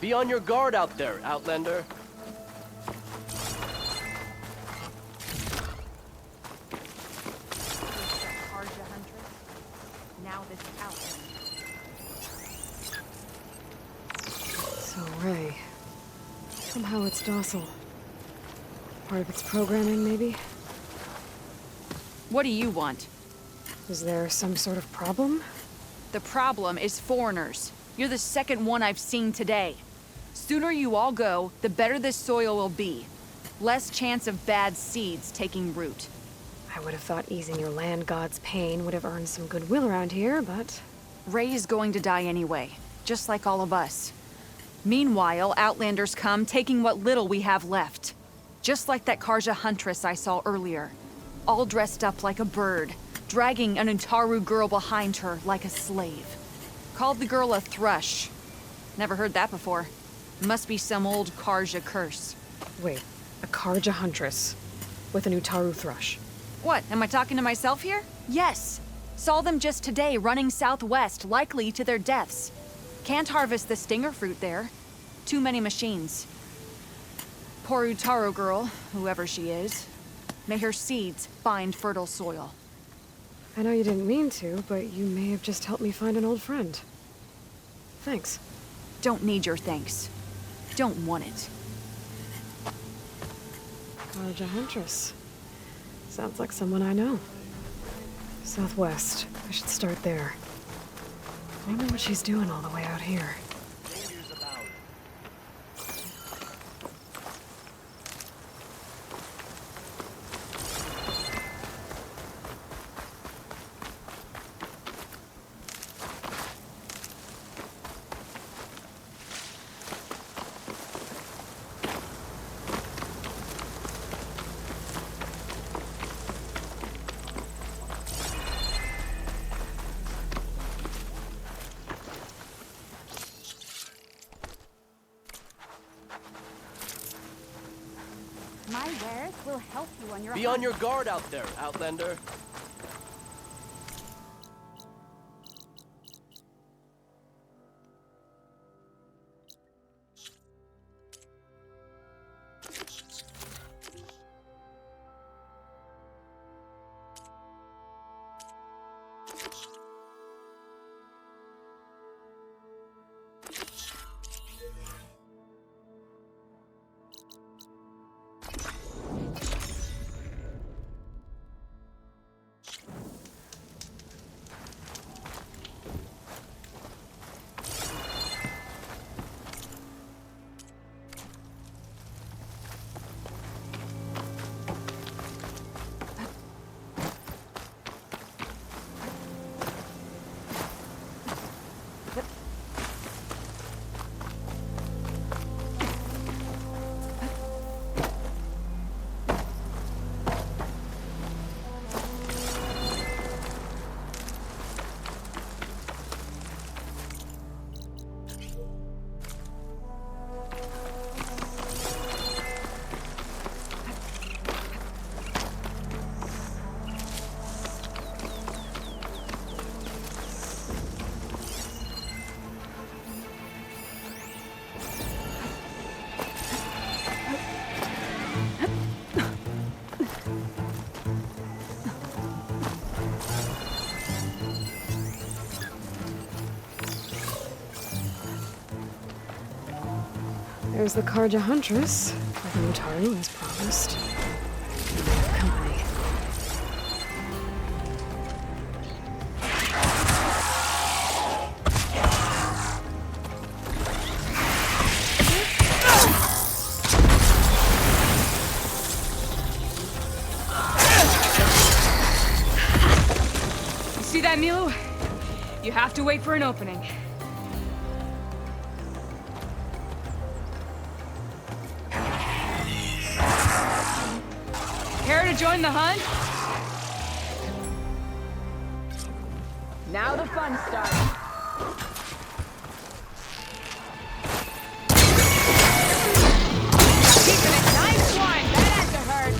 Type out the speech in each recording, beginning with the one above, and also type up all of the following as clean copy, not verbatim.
Be on your guard out there, Outlander. So, Ray. Somehow it's docile. Part of its programming, maybe? What do you want? Is there some sort of problem? The problem is foreigners. You're the second one I've seen today. Sooner you all go, the better this soil will be. Less chance of bad seeds taking root. I would have thought easing your land god's pain would have earned some goodwill around here, but... Ray is going to die anyway, just like all of us. Meanwhile, Outlanders come, taking what little we have left. Just like that Karja huntress I saw earlier. All dressed up like a bird, dragging an Utaru girl behind her like a slave. Called the girl a thrush. Never heard that before. Must be some old Karja curse. Wait, a Karja huntress with an Utaru thrush. What, am I talking to myself here? Yes. Saw them just today running southwest, likely to their deaths. Can't harvest the stinger fruit there. Too many machines. Poor Utaru girl, whoever she is. May her seeds find fertile soil. I know you didn't mean to, but you may have just helped me find an old friend. Thanks. Don't need your thanks. Don't want it. Karja huntress. Sounds like someone I know. Southwest. I should start there. I wonder what she's doing all the way out here. My wares will help you on your Be on your guard out there, Outlander. There's the Karja huntress, like Utaru as promised. Company. You see that, Milu? You have to wait for an opening. Care to join the hunt? Now the fun starts. Keeping it nice one. That had to hurt.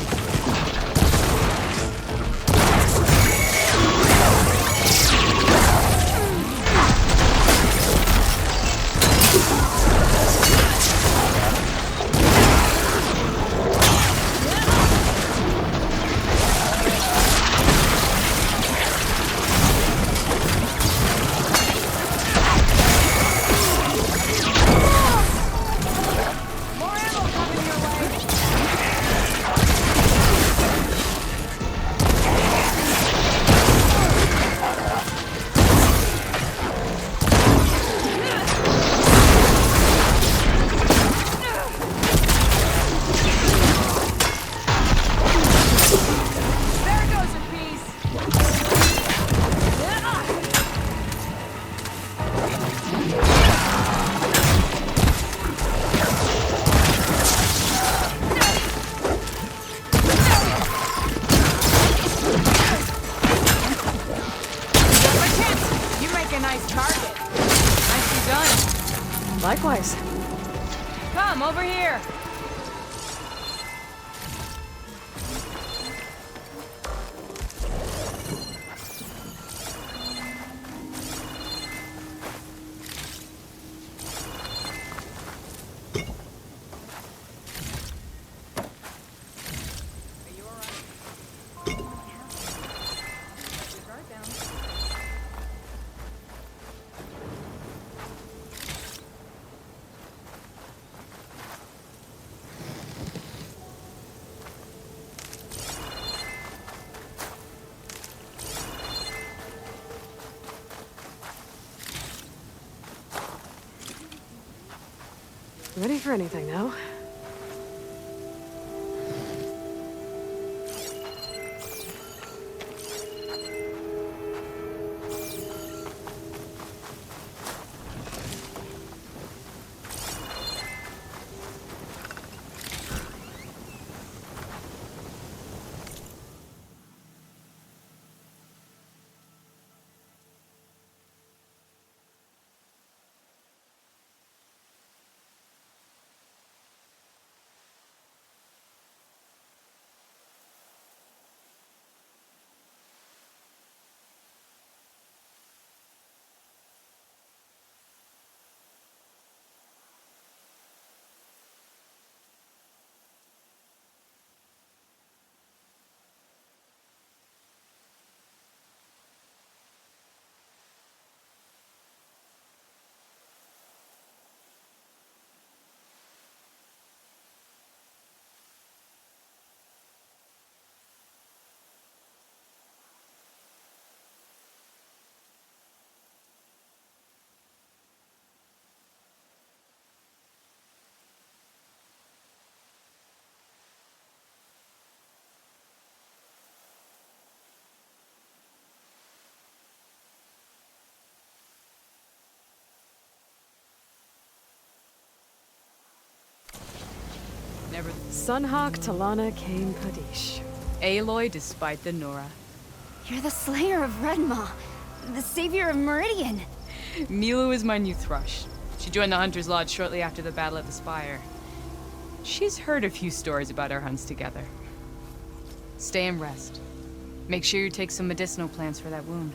nice target. Nicely done. Likewise. Come, over here. Ready for anything now? Never Sunhawk Talana Kane Kadish. Aloy despite the Nora. You're the slayer of Redmaw, the savior of Meridian. Milu is my new thrush. She joined the Hunter's Lodge shortly after the Battle of the Spire. She's heard a few stories about our hunts together. Stay and rest. Make sure you take some medicinal plants for that wound.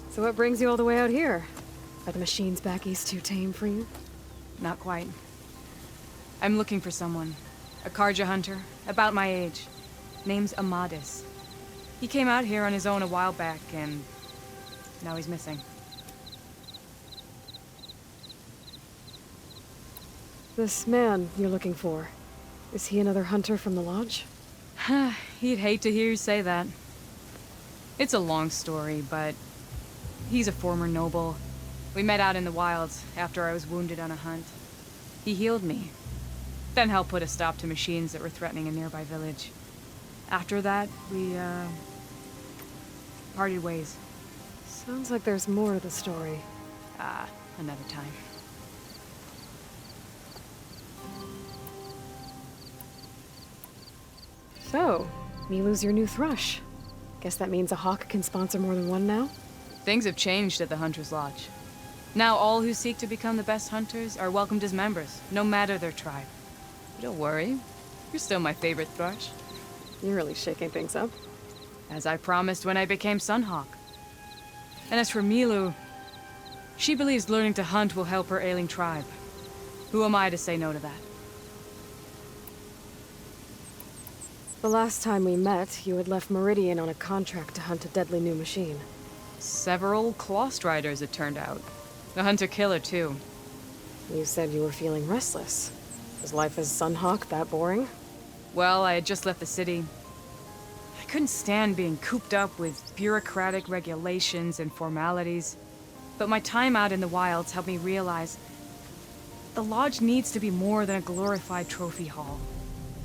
So what brings you all the way out here? Are the machines back east too tame for you? Not quite. I'm looking for someone. A Karja hunter, about my age. Name's Amadis. He came out here on his own a while back, and now he's missing. This man you're looking for, is he another hunter from the lodge? He'd hate to hear you say that. It's a long story, but he's a former noble. We met out in the wilds after I was wounded on a hunt. He healed me, then helped put a stop to machines that were threatening a nearby village. After that, we, parted ways. Sounds like there's more to the story. Another time. So, Milu's your new thrush. Guess that means a hawk can sponsor more than one now? Things have changed at the Hunter's Lodge. Now all who seek to become the best hunters are welcomed as members, no matter their tribe. But don't worry, you're still my favorite thrush. You're really shaking things up. As I promised when I became Sunhawk. And as for Milu, she believes learning to hunt will help her ailing tribe. Who am I to say no to that? The last time we met, you had left Meridian on a contract to hunt a deadly new machine. Several Clawstriders, it turned out. A hunter-killer, too. You said you were feeling restless. Was life as Sunhawk that boring? Well, I had just left the city. I couldn't stand being cooped up with bureaucratic regulations and formalities. But my time out in the wilds helped me realize the Lodge needs to be more than a glorified trophy hall.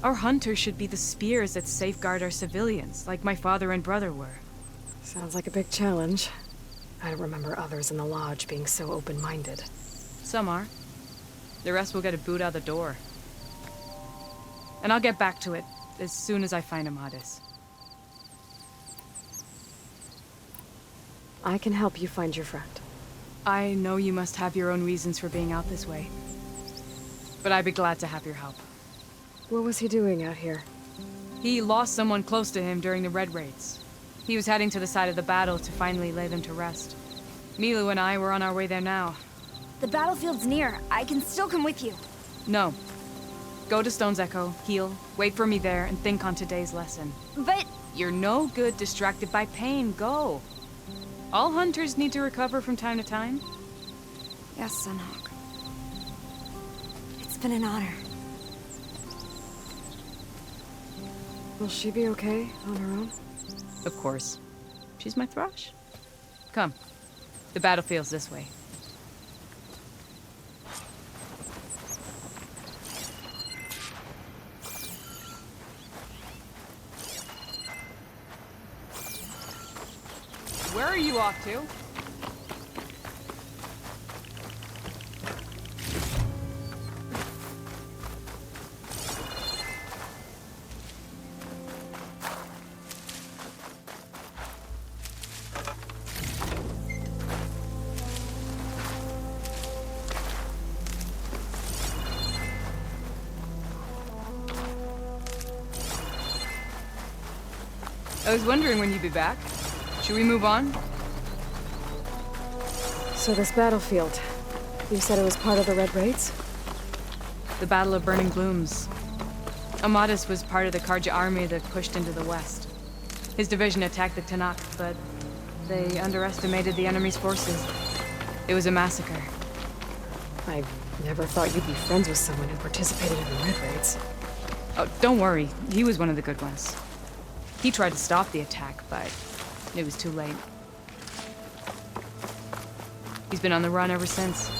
Our hunters should be the spears that safeguard our civilians, like my father and brother were. Sounds like a big challenge. I don't remember others in the Lodge being so open-minded. Some are. The rest will get a boot out the door. And I'll get back to it as soon as I find Amadis. I can help you find your friend. I know you must have your own reasons for being out this way. But I'd be glad to have your help. What was he doing out here? He lost someone close to him during the Red Raids. He was heading to the side of the battle to finally lay them to rest. Milu and I were on our way there now. The battlefield's near. I can still come with you. No. Go to Stone's Echo, heal, wait for me there, and think on today's lesson. But... You're no good distracted by pain. Go. All hunters need to recover from time to time. Yes, Sunhawk. It's been an honor. Will she be okay on her own? Of course. She's my thrush. Come. The battlefield's this way. Where are you off to? I was wondering when you'd be back. Should we move on? So this battlefield, you said it was part of the Red Raids? The Battle of Burning Blooms. Amadas was part of the Karja army that pushed into the west. His division attacked the Tanakh, but they underestimated the enemy's forces. It was a massacre. I never thought you'd be friends with someone who participated in the Red Raids. Oh, don't worry. He was one of the good ones. He tried to stop the attack, but it was too late. He's been on the run ever since.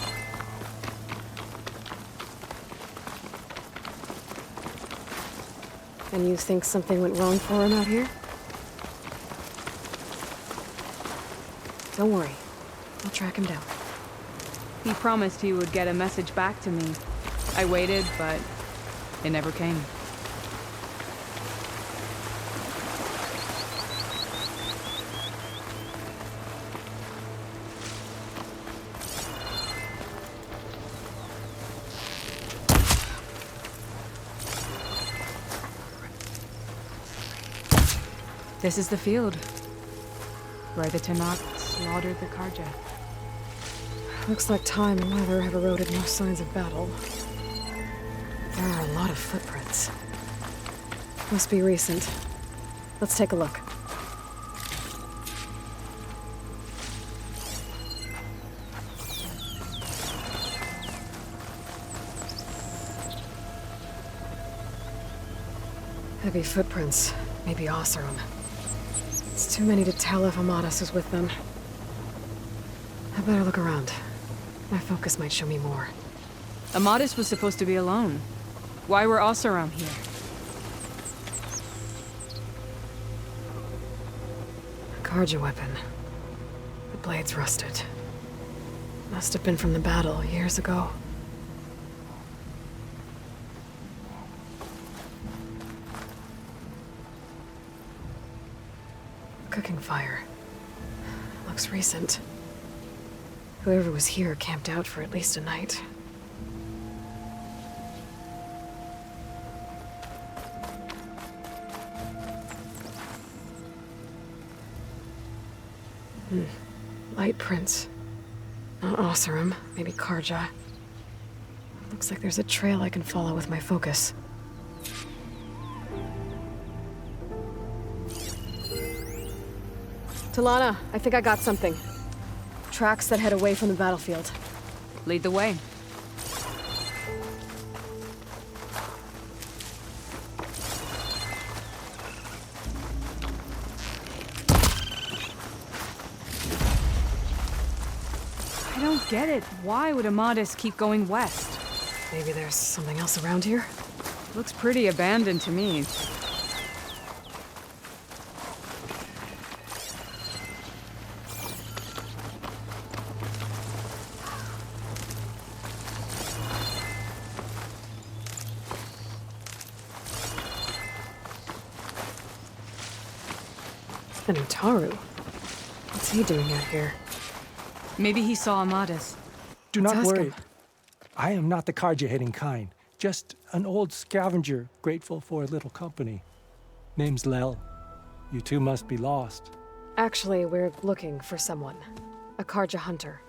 And you think something went wrong for him out here? Don't worry. I'll track him down. He promised he would get a message back to me. I waited, but it never came. This is the field, where the Tanakh slaughtered the Karja. Looks like time and weather have eroded no signs of battle. There are a lot of footprints. Must be recent. Let's take a look. Heavy footprints. Maybe Oseram. It's too many to tell if Amadas is with them. I better look around. My focus might show me more. Amadas was supposed to be alone. Why were Oseram here? A Karja weapon. The blade's rusted. Must have been from the battle years ago. Cooking fire. Looks recent. Whoever was here camped out for at least a night. Light prints. Not Oseram, maybe Karja. Looks like there's a trail I can follow with my focus. Talana, I think I got something. Tracks that head away from the battlefield. Lead the way. I don't get it. Why would Amadas keep going west? Maybe there's something else around here? Looks pretty abandoned to me. An Utaru. What's What's he doing out here? Maybe he saw Amadis. Do Let's not ask worry. him. I am not the Carja-hating kind. Just an old scavenger grateful for a little company. Name's Lel. You two must be lost. Actually, we're looking for someone. A Karja hunter.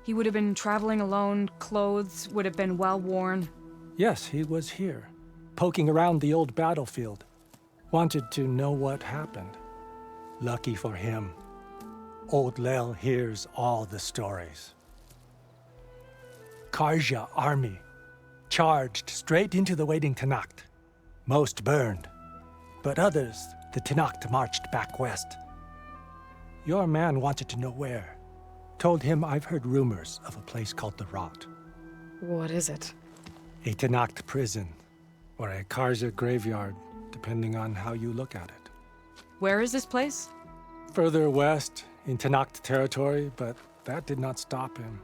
He would have been traveling alone, clothes would have been well worn. Yes, he was here, poking around the old battlefield. Wanted to know what happened. Lucky for him, old Lel hears all the stories. Karja army charged straight into the waiting Tenakth. Most burned, but others, the Tenakth marched back west. Your man wanted to know where. Told him I've heard rumors of a place called the Rot. What is it? A Tenakth prison, or a Karja graveyard, depending on how you look at it. Where is this place? Further west, in Tenakth territory, but that did not stop him.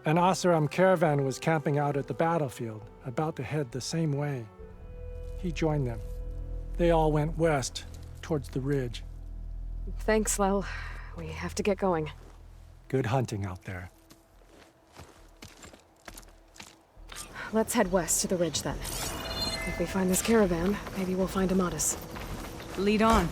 An Oseram caravan was camping out at the battlefield, about to head the same way. He joined them. They all went west, towards the ridge. Thanks, Lel. We have to get going. Good hunting out there. Let's head west to the ridge then. If we find this caravan, maybe we'll find Amadis. Lead on.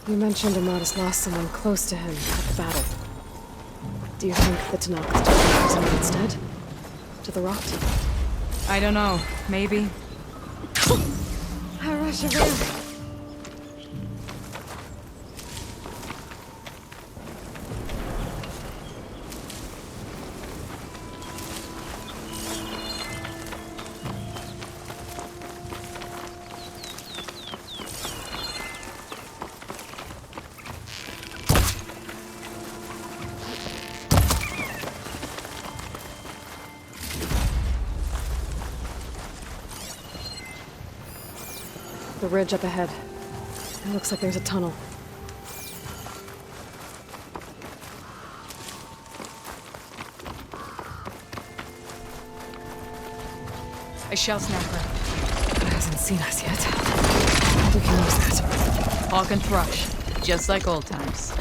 You mentioned Amadis lost someone close to him at the battle. Do you think the Tenakth took him prisoner instead? To the Rot? I don't know. Maybe. The ridge up ahead. It looks like there's a tunnel. A shell snapper. It hasn't seen us yet. We can use that. Hawk and thrush. Just like old times.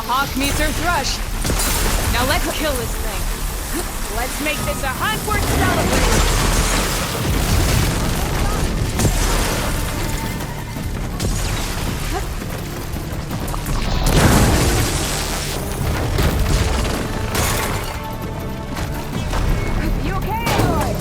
hawk meets her thrush. Now let's kill this thing. Let's make this a hunt worth celebrating. You okay, Aloy?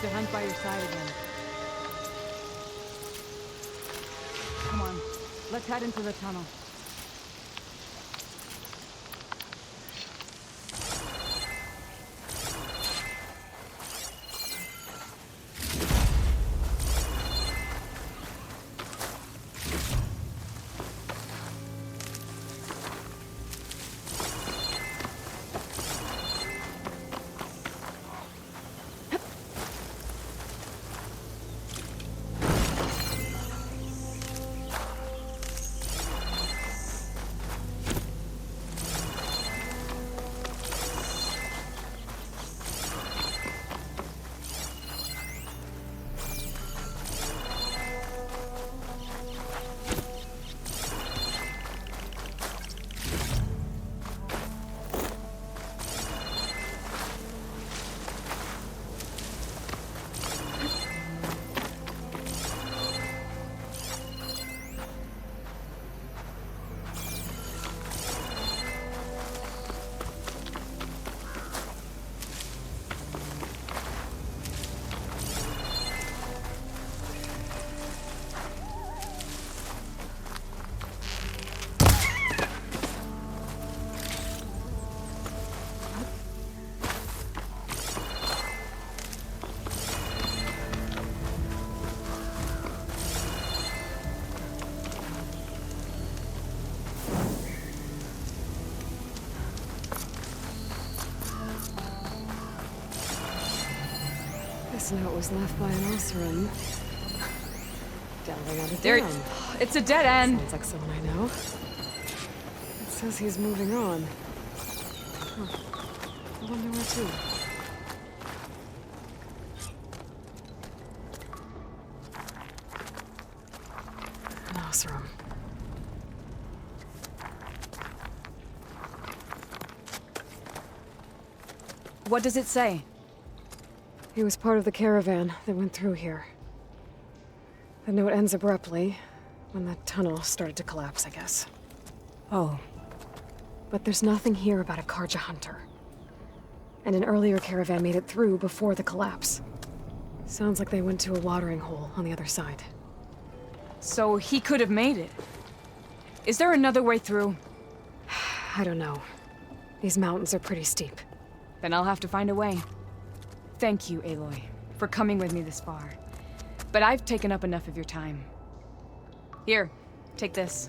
To hunt by your side again. Come on, let's head into the tunnel. This note was left by an Oseram. Delving out of There, town. it's a dead end. Sounds like someone I know. It says he's moving on. Huh. I wonder where to. An Oseram. What does it say? He was part of the caravan that went through here. The note ends abruptly, when the tunnel started to collapse, I guess. Oh. But there's nothing here about a Karja hunter. And an earlier caravan made it through before the collapse. Sounds like they went to a watering hole on the other side. So he could have made it. Is there another way through? I don't know. These mountains are pretty steep. Then I'll have to find a way. Thank you, Aloy, for coming with me this far. But I've taken up enough of your time. Here, take this.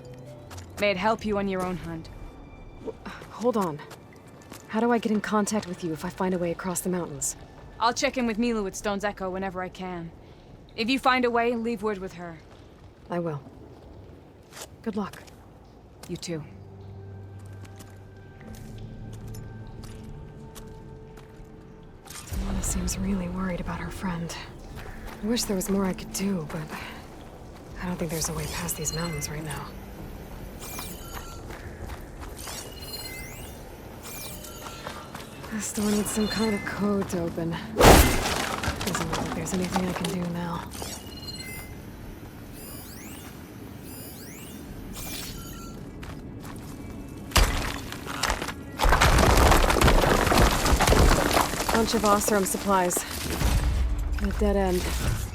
May it help you on your own hunt. Hold on. How do I get in contact with you if I find a way across the mountains? I'll check in with Milu at Stone's Echo whenever I can. If you find a way, leave word with her. I will. Good luck. You too. Tamana seems really worried about her friend. I wish there was more I could do, but I don't think there's a way past these mountains right now. This door needs some kind of code to open. Doesn't look like there's anything I can do now. bunch of Osram supplies. A dead end.